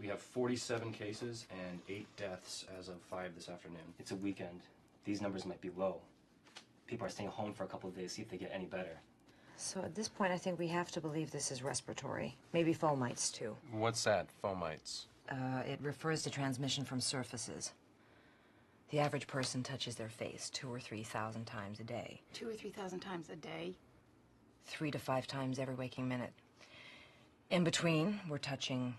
We have 47 cases and 8 deaths as of 5 this afternoon. It's a weekend. These numbers might be low. People are staying home for a couple of days, see if they get any better. So at this point, I think we have to believe this is respiratory. Maybe fomites, too. What's that, fomites? It refers to transmission from surfaces. The average person touches their face 2,000 or 3,000 times a day. 2,000 or 3,000 times a day? 3 to 5 times every waking minute. In between, we're touching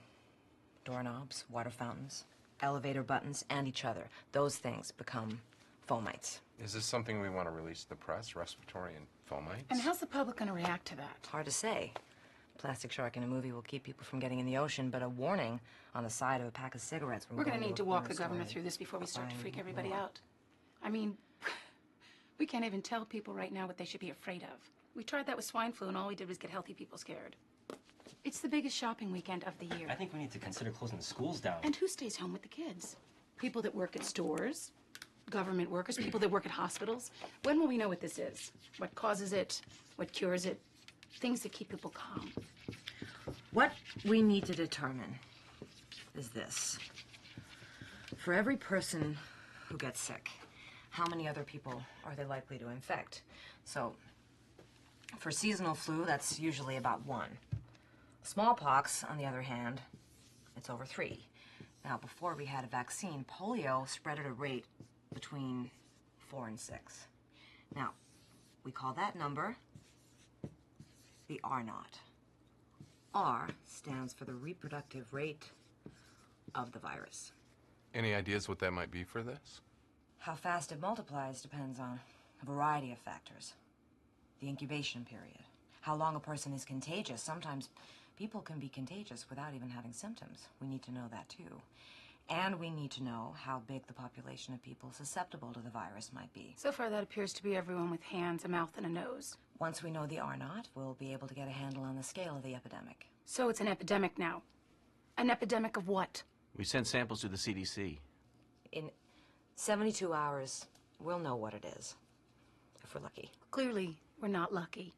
doorknobs, water fountains, elevator buttons, and each other. Those things become fomites. Is this something we want to release to the press, respiratory and fomites? And how's the public going to react to that? Hard to say. Plastic shark in a movie will keep people from getting in the ocean, but a warning on the side of a pack of cigarettes... We're going to need to walk the governor through this before we start to freak everybody out. I mean, we can't even tell people right now what they should be afraid of. We tried that with swine flu, and all we did was get healthy people scared. It's the biggest shopping weekend of the year. I think we need to consider closing the schools down. And who stays home with the kids? People that work at stores, government workers, people that work at hospitals. When will we know what this is? What causes it? What cures it? Things that keep people calm. What we need to determine is this. For every person who gets sick, how many other people are they likely to infect? So, for seasonal flu, that's usually about 1. Smallpox, on the other hand, it's over 3. Now, before we had a vaccine, polio spread at a rate between 4 and 6. Now, we call that number the R naught. R stands for the reproductive rate of the virus. Any ideas what that might be for this? How fast it multiplies depends on a variety of factors. The incubation period, how long a person is contagious. Sometimes people can be contagious without even having symptoms. We need to know that too. And we need to know how big the population of people susceptible to the virus might be. So far, that appears to be everyone with hands, a mouth, and a nose. Once we know the R naught, we'll be able to get a handle on the scale of the epidemic. So it's an epidemic now. An epidemic of what? We sent samples to the CDC. In 72 hours, we'll know what it is, if we're lucky. Clearly, we're not lucky.